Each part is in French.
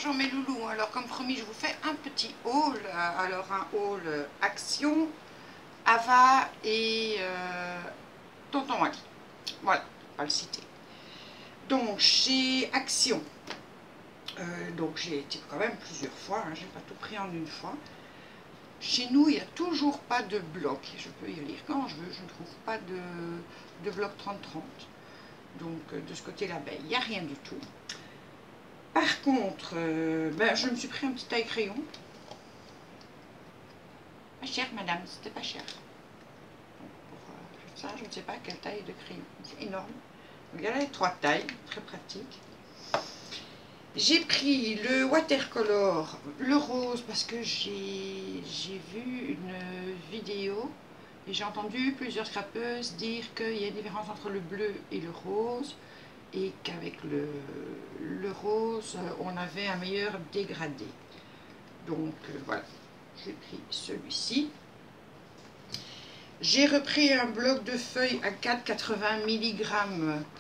bonjour mes loulous. Alors comme promis, je vous fais un petit haul. Alors un haul Action, Ava et Tonton Wally. Voilà, on va le citer. Donc chez Action, donc j'ai été quand même plusieurs fois, hein, j'ai pas tout pris en une fois. Chez nous, il n'y a toujours pas de bloc. Je peux y lire quand je veux, je ne trouve pas de bloc 30-30. Donc de ce côté-là, ben, il n'y a rien du tout. Par contre, ben, je me suis pris un petit taille crayon. Pas cher, madame, c'était pas cher. Donc, pour ça, je ne sais pas quelle taille de crayon. C'est énorme. Donc, il y a les 3 tailles, très pratique. J'ai pris le watercolor, le rose, parce que j'ai vu une vidéo et j'ai entendu plusieurs scrapeuses dire qu'il y a une différence entre le bleu et le rose. Et qu'avec le rose, on avait un meilleur dégradé. Donc voilà, j'ai pris celui-ci. J'ai repris un bloc de feuilles à 4,80 mg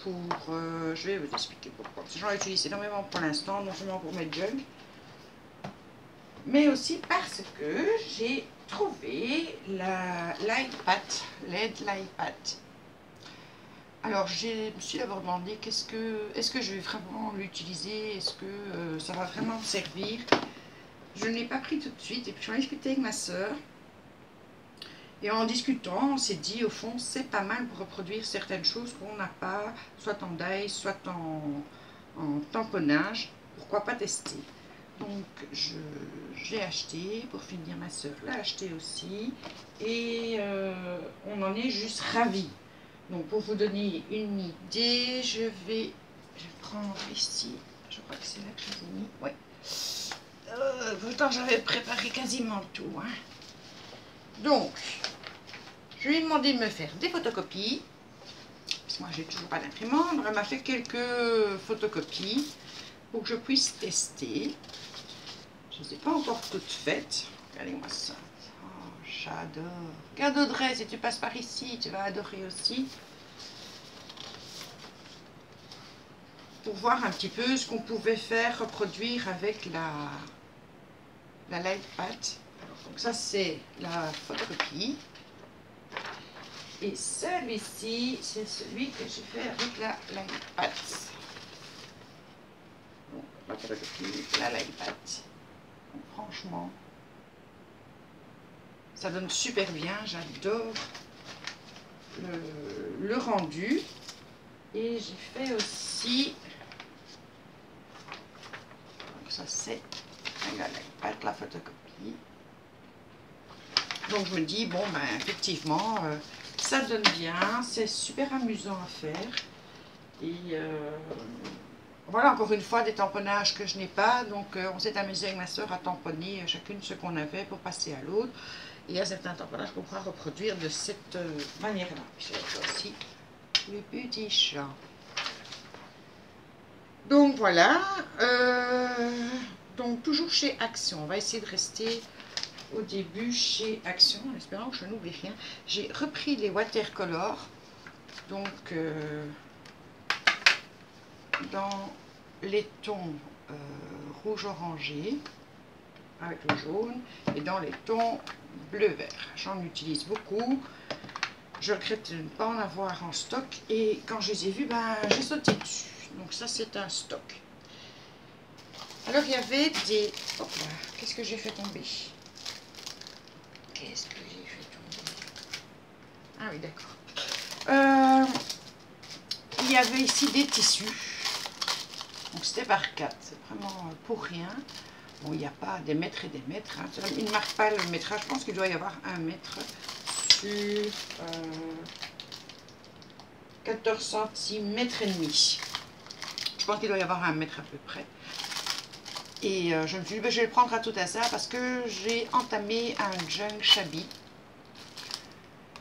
pour... je vais vous expliquer pourquoi. J'en utilise énormément pour l'instant, non seulement pour mes jugs, mais aussi parce que j'ai trouvé l'aide l'iPad. Alors, je me suis d'abord demandé est-ce que je vais vraiment l'utiliser, est-ce que ça va vraiment me servir. Je ne l'ai pas pris tout de suite et puis j'en ai discuté avec ma soeur. Et en discutant, on s'est dit au fond c'est pas mal pour reproduire certaines choses qu'on n'a pas, soit en die, soit en tamponnage. Pourquoi pas tester. Donc j'ai acheté, pour finir ma soeur l'a acheté aussi. Et on en est juste ravis. Donc pour vous donner une idée, je vais prendre ici, je crois que c'est là que je les ai mis, ouais. Pourtant j'avais préparé quasiment tout. Hein. Donc, je lui ai demandé de me faire des photocopies, parce que moi j'ai toujours pas d'imprimante, elle m'a fait quelques photocopies pour que je puisse tester. Je ne les ai pas encore toutes faites, regardez-moi ça. J'adore. Regarde Audrey, si tu passes par ici, tu vas adorer aussi. Pour voir un petit peu ce qu'on pouvait faire, reproduire avec la LightPad. Donc ça c'est la photocopie. Et celui-ci, c'est celui que j'ai fait avec la LightPad. Donc la photocopie, la LightPad. Donc franchement... ça donne super bien, j'adore le rendu. Et j'ai fait aussi, donc ça c'est la photocopie. Donc je me dis, bon ben effectivement, ça donne bien, c'est super amusant à faire. Et voilà encore une fois des tamponnages que je n'ai pas, donc on s'est amusé avec ma soeur à tamponner chacune ce qu'on avait pour passer à l'autre. Et il y a certains tamponnages qu'on pourra reproduire de cette manière-là. J'ai aussi le petit chat. Donc voilà, donc toujours chez Action. On va essayer de rester au début chez Action, en espérant que je n'oublie rien. J'ai repris les watercolors, donc dans les tons rouge-orangé avec le jaune et dans les tons bleu-vert. J'en utilise beaucoup. Je regrette de ne pas en avoir en stock et quand je les ai vus, ben, j'ai sauté dessus. Donc ça c'est un stock. Alors il y avait des... hop là, qu'est-ce que j'ai fait tomber? Qu'est-ce que j'ai fait tomber? Ah oui, d'accord. Il y avait ici des tissus. Donc c'était par 4, c'est vraiment pour rien. Bon, il n'y a pas des mètres et des mètres. Hein. Il ne marque pas le métrage. Je pense qu'il doit y avoir 1 mètre sur 14 cm et demi. Je pense qu'il doit y avoir 1 mètre à peu près. Et je me suis dit, ben, je vais le prendre à tout hasard parce que j'ai entamé un junk shabby.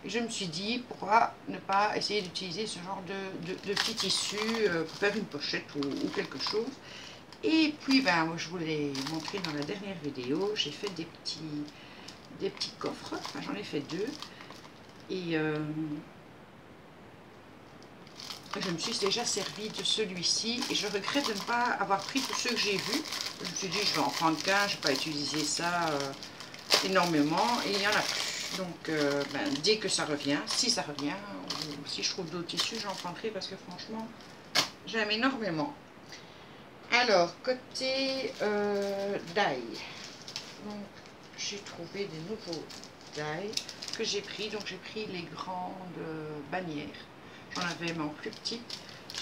Et je me suis dit, pourquoi ne pas essayer d'utiliser ce genre de petits tissus pour faire une pochette ou quelque chose. Et puis, ben, moi, je vous l'ai montré dans la dernière vidéo, j'ai fait des petits coffres, enfin, j'en ai fait 2. Et Je me suis déjà servi de celui-ci et je regrette de ne pas avoir pris tous ceux que j'ai vus. Je me suis dit, je vais en prendre qu'un, je ne vais pas utiliser ça énormément et il n'y en a plus. Donc, dès que ça revient, si ça revient, ou si je trouve d'autres tissus, j'en prendrai parce que franchement, j'aime énormément. Alors, côté die, donc j'ai trouvé des nouveaux die que j'ai pris. Donc, j'ai pris les grandes bannières. J'en avais mais en plus petit.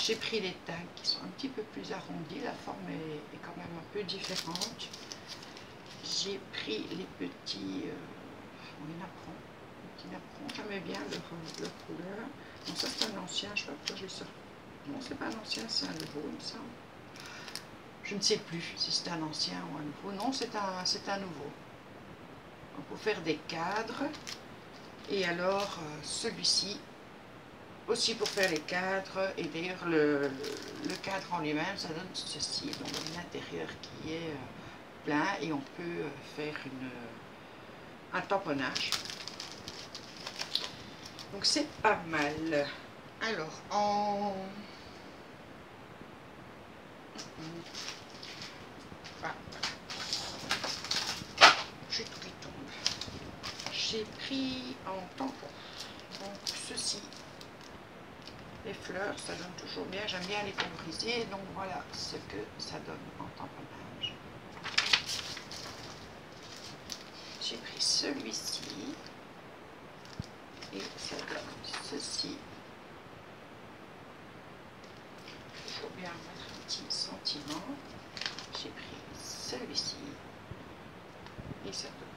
J'ai pris les tags qui sont un petit peu plus arrondis. La forme est quand même un peu différente. J'ai pris les petits napperons. J'aimais bien leur couleur. Donc ça c'est un ancien, je ne sais pas pourquoi j'ai ça. Non, c'est pas un ancien, c'est un nouveau, il me semble. Je ne sais plus si c'est un ancien ou un nouveau. Non, c'est un nouveau. Donc pour faire des cadres. Et alors celui-ci aussi pour faire les cadres, et d'ailleurs le cadre en lui-même, ça donne ceci, donc l'intérieur qui est plein, et on peut faire un tamponnage. Donc c'est pas mal. Alors j'ai tout qui tombe. J'ai pris en tampon, donc ceci. Les fleurs, ça donne toujours bien. J'aime bien les coloriser. Donc voilà ce que ça donne en tamponnage. J'ai pris celui-ci. Et ça donne ceci. Toujours bien mettre un petit sentiment. J'ai pris celui-ci. Et ça donne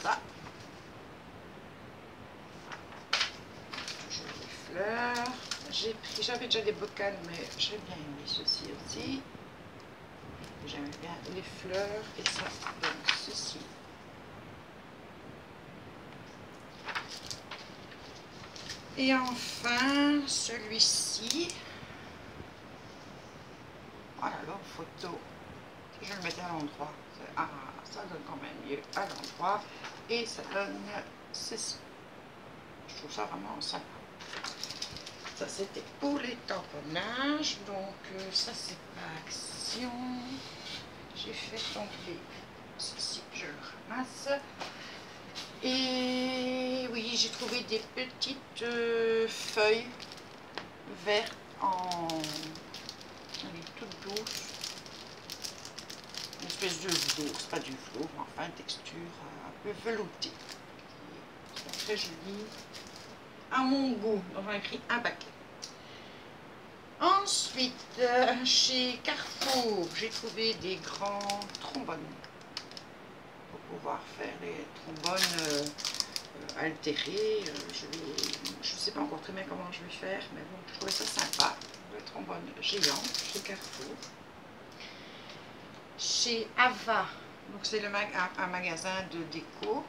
ça. J'avais déjà des bocals, mais j'ai bien aimé ceci aussi. J'aime bien les fleurs et ça donne ceci. Et enfin, celui-ci. Voilà, alors photo. Je le mettais à l'endroit. Ah, ça donne quand même mieux à l'endroit. Et ça donne ceci. Je trouve ça vraiment sympa. Ça c'était pour les tamponnages, donc ça c'est pas action. J'ai fait tomber ceci, je le ramasse. Et oui, j'ai trouvé des petites feuilles vertes elle est toute douce. Une espèce de velours, c'est pas du velours, mais enfin une texture un peu veloutée. C'est très joli. À mon goût, donc j'en ai pris un paquet. Ensuite, chez Carrefour, j'ai trouvé des grands trombones pour pouvoir faire les trombones altérés. Je ne sais pas encore très bien comment je vais faire, mais bon, je trouvais ça sympa. Le trombone géant chez Carrefour. Chez Ava, donc c'est un magasin de déco.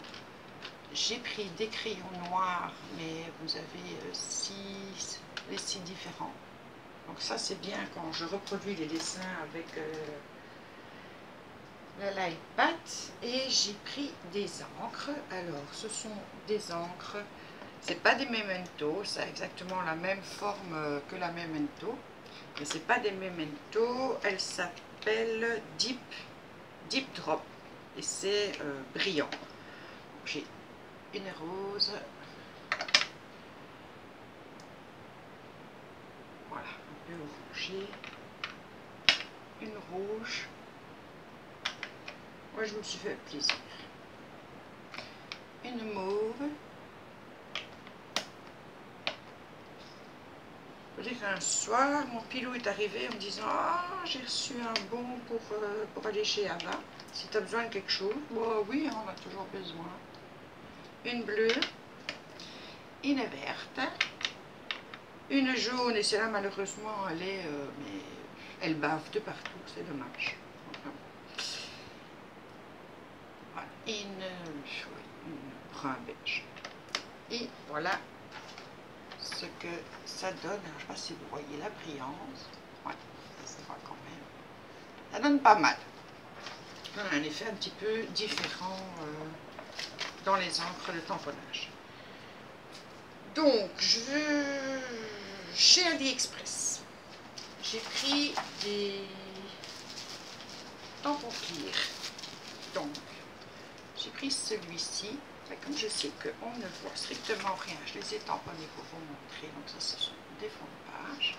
J'ai pris des crayons noirs, mais vous avez les six différents. Donc ça c'est bien quand je reproduis les dessins avec l'iPad. Et j'ai pris des encres. Alors ce sont des encres, c'est pas des Memento, ça a exactement la même forme que la Memento, mais c'est pas des Memento. Elle s'appelle Deep Drop et c'est brillant. J'ai une rose, voilà, un peu orangé, une rouge. Moi je me suis fait plaisir, une mauve. Je veux dire qu'un soir mon pilou est arrivé en me disant ah, j'ai reçu un bon pour aller chez Ava, si tu as besoin de quelque chose. Bon, oui, on a toujours besoin. Une bleue, une verte, une jaune, et celle-là malheureusement elle est mais elle bave de partout, c'est dommage. Voilà. Une brun beige. Et voilà ce que ça donne. Alors, je ne sais pas si vous voyez la brillance. Ouais, ça se voit quand même. Ça donne pas mal. Ça a un effet un petit peu différent dans les encres de tamponnage. Donc, chez AliExpress, j'ai pris des tampons clear. Donc, j'ai pris celui-ci. Comme je sais qu'on ne voit strictement rien, je les ai tamponnés pour vous montrer. Donc ça, ce sont des fonds de page.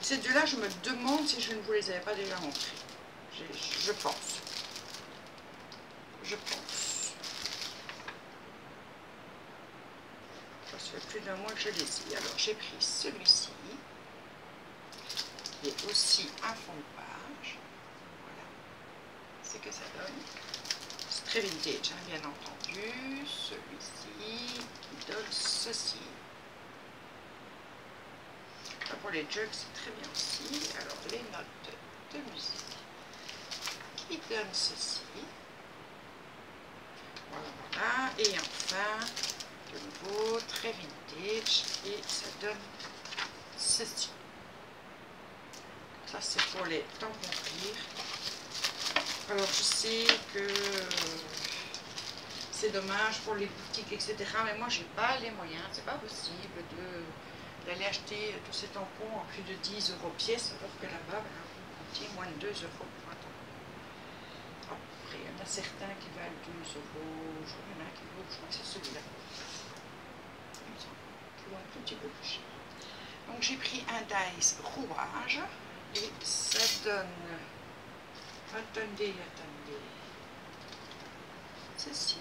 Ces deux-là, je me demande si je ne vous les avais pas déjà montrés. Je pense. Je pense. Ça fait plus d'un mois que je les ai. Alors, j'ai pris celui-ci, qui est aussi un fond de page. Voilà. C'est que ça donne. C'est très vintage, hein, bien entendu. Celui-ci, qui donne ceci. Pour les jugs, c'est très bien aussi. Alors, les notes de musique qui donnent ceci. Voilà. Et enfin, de nouveau, très vintage. Et ça donne ceci. Ça, c'est pour les tampons clear. Alors, je sais que c'est dommage pour les boutiques, etc. Mais moi, j'ai pas les moyens. C'est pas possible d'aller acheter tous ces tampons en plus de 10 € pièce, alors que là-bas, on tient moins de 2 € pour un tampon. Après, il y en a certains qui valent 2 €. Il y en a qui vaut, je crois que c'est celui-là. Il vaut un petit peu plus cher. Donc, j'ai pris un dice rouage et ça donne. Attendez. Ceci.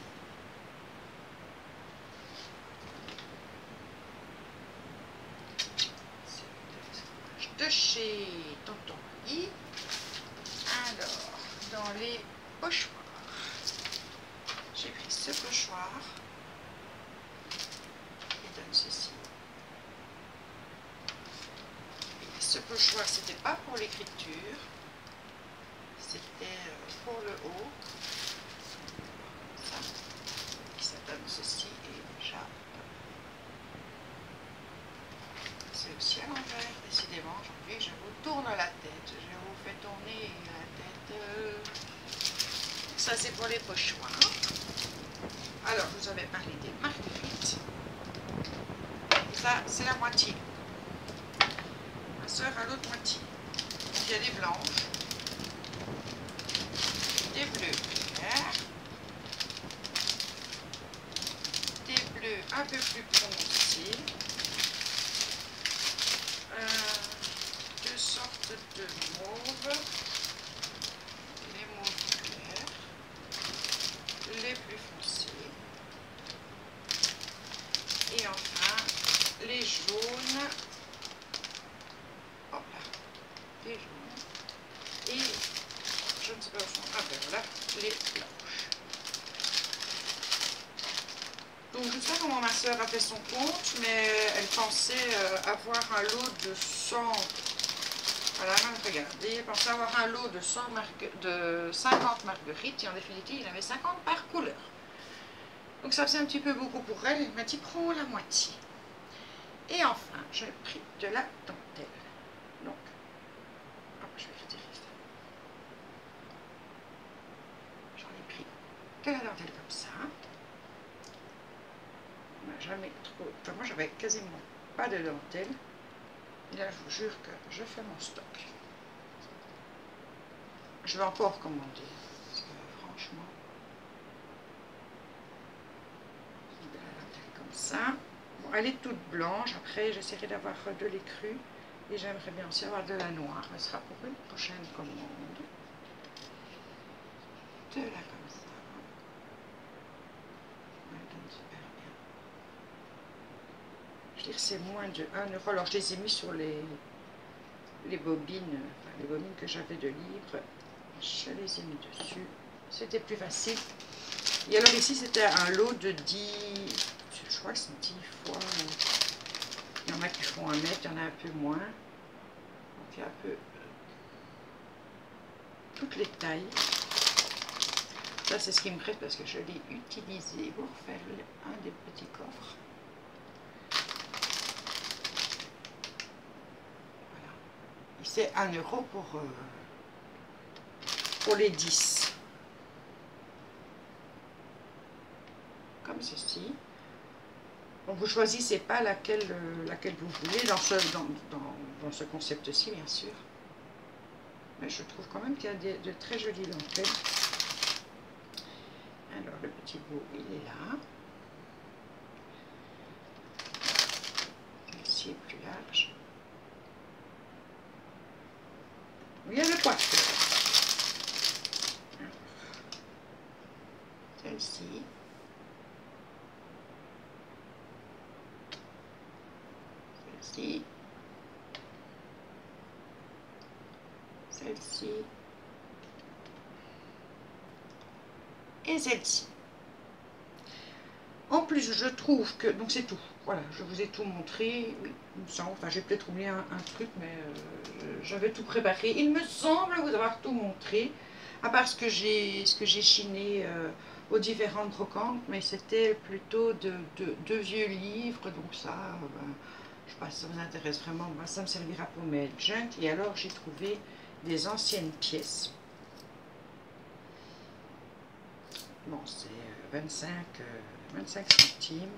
De chez Tonton Guy. Alors, dans les pochoirs, j'ai pris ce pochoir qui donne ceci. Et ce pochoir, c'était pas pour l'écriture, c'était pour le haut. Ça, et ça donne ceci et déjà. C'est aussi à l'envers, décidément. Aujourd'hui, je vous tourne la tête. Je vous fais tourner la tête. Ça, c'est pour les pochoirs. Alors, je vous avais parlé des marguerites. Ça, c'est la moitié. Ma soeur a l'autre moitié. Il y a des blanches, des bleus clairs, des bleus un peu plus prononcés. Deux sortes de mauves, les mauves clairs, les plus foncés, et enfin les jaunes, hop là, les jaunes, et je ne sais pas au fond, ah ben voilà, les blanches. Donc je ne sais pas comment ma soeur a fait son compte, mais elle pensait avoir un lot de 100, voilà, même regardez, elle pensait avoir un lot de 50 marguerites, et en définitive, il y en avait 50 par couleur. Donc ça faisait un petit peu beaucoup pour elle, elle m'a dit prends la moitié. Et enfin, j'ai pris de la dentelle. Donc, hop, je vais retirer ça. J'en ai pris de la dentelle comme ça. Jamais trop. Enfin, moi, j'avais quasiment pas de dentelle. Et là, je vous jure que je fais mon stock. Je vais encore commander. Parce que franchement, de la dentelle comme ça. Bon, elle est toute blanche. Après, j'essaierai d'avoir de l'écru. Et j'aimerais bien aussi avoir de la noire. Mais ce sera pour une prochaine commande. De là comme ça. Elle donne super bien. Je veux dire, c'est moins de 1 €. Alors, je les ai mis sur les bobines, enfin, les bobines que j'avais de libre. Je les ai mis dessus. C'était plus facile. Et alors, ici, c'était un lot de 10, je crois que c'est 10 fois. Il y en a qui font 1 mètre, il y en a un peu moins. Donc, il y a un peu toutes les tailles. Ça, c'est ce qui me reste parce que je l'ai utilisé pour faire un des petits coffres. Voilà. Et c'est 1 € pour les 10. Comme ceci. Donc vous choisissez pas laquelle vous voulez dans ce concept-ci, bien sûr. Mais je trouve quand même qu'il y a de très jolies dentelles. Alors le petit bout, il est là. Celle-ci est plus large. Il y a le poids. Celle-ci. Celle-ci. Celle-ci. Et celle-ci. En plus, je trouve que... Donc c'est tout. Voilà, je vous ai tout montré. Oui, il me semble. Enfin, j'ai peut-être oublié un truc, mais j'avais tout préparé. Il me semble vous avoir tout montré. À part ce que j'ai chiné aux différentes brocantes. Mais c'était plutôt de vieux livres. Donc ça, ben, je sais pas si ça vous intéresse vraiment. Ben, ça me servira pour mes junk. Et alors, j'ai trouvé des anciennes pièces. Bon, c'est 25 centimes.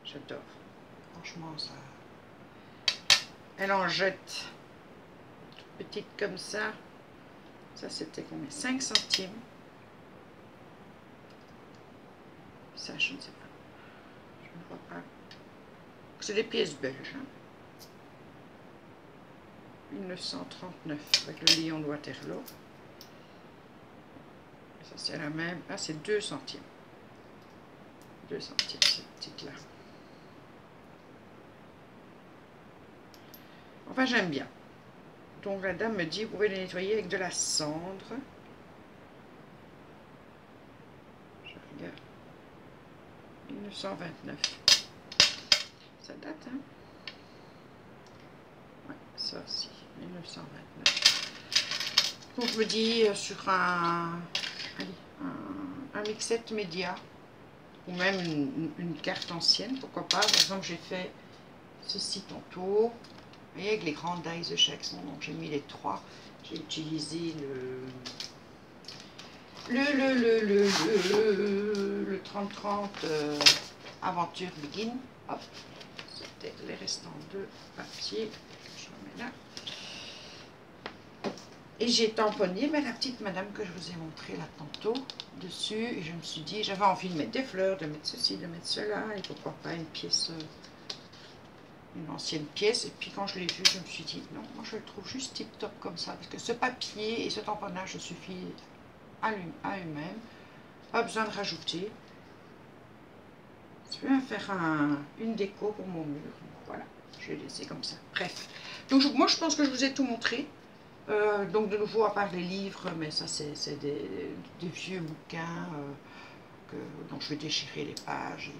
J'adore. Franchement, ça... Elle en jette. Toute petite comme ça. Ça, c'était combien? 5 centimes. Ça, je ne sais pas. Je ne vois pas. C'est des pièces belges. Hein. 1939 avec le lion de Waterloo. Ça c'est la même. Ah, c'est 2 centimes. 2 centimes cette petite là. Enfin j'aime bien. Donc la dame me dit vous pouvez les nettoyer avec de la cendre. Je regarde. 1929. Ça date hein. Ouais, ça aussi. 1929. Donc je me dis sur un mixette média ou même une carte ancienne, pourquoi pas. Par exemple, j'ai fait ceci tantôt. Vous voyez, avec les grandes dies de chaque son, donc j'ai mis les 3. J'ai utilisé le 30-30 Aventure Begin. Hop, c'était les restants de papier. Je le mets là. Et j'ai tamponné la petite madame que je vous ai montré là tantôt dessus. Et je me suis dit, j'avais envie de mettre des fleurs, de mettre ceci, de mettre cela. Et pourquoi pas une pièce, une ancienne pièce. Et puis quand je l'ai vu, je me suis dit, non, moi je le trouve juste tip top comme ça. Parce que ce papier et ce tamponnage suffit à eux-mêmes. Pas besoin de rajouter. Je vais faire une déco pour mon mur. Voilà, je vais laisser comme ça. Bref. Donc moi je pense que je vous ai tout montré. Donc de nouveau, à part les livres, mais ça c'est des vieux bouquins dont je vais déchirer les pages et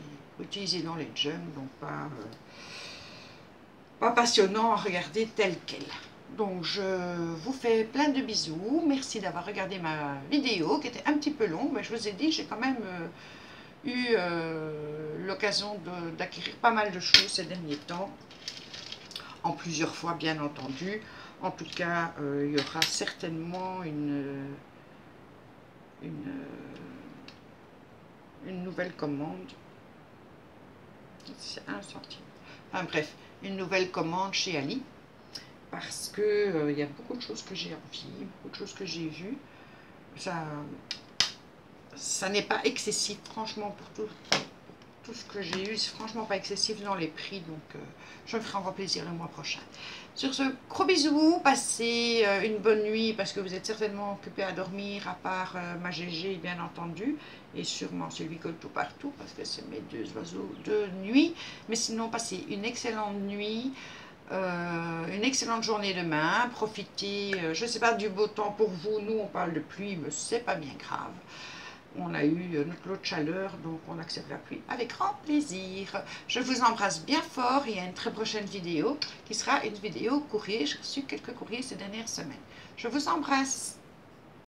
utiliser dans les junk, donc pas passionnant à regarder tel quel. Donc je vous fais plein de bisous, merci d'avoir regardé ma vidéo qui était un petit peu longue, mais je vous ai dit, j'ai quand même eu l'occasion d'acquérir pas mal de choses ces derniers temps, en plusieurs fois bien entendu. En tout cas, il y aura certainement une nouvelle commande. C'est 1 centime. Enfin bref, une nouvelle commande chez Ali. Parce que il y a beaucoup de choses que j'ai envie, beaucoup de choses que j'ai vues. Ça n'est pas excessif, franchement, pour tout ce que j'ai eu. C'est franchement pas excessif dans les prix. Donc, je me ferai encore plaisir le mois prochain. Sur ce, gros bisous, passez une bonne nuit parce que vous êtes certainement occupés à dormir, à part ma GG bien entendu, et sûrement Sylvie Colto partout parce que c'est mes 2 oiseaux de nuit. Mais sinon, passez une excellente nuit, une excellente journée demain, profitez, je ne sais pas, du beau temps pour vous. Nous on parle de pluie, mais c'est pas bien grave. On a eu notre lot de chaleur, donc on accepte la pluie avec grand plaisir. Je vous embrasse bien fort et à une très prochaine vidéo qui sera une vidéo courrier. J'ai reçu quelques courriers ces dernières semaines. Je vous embrasse.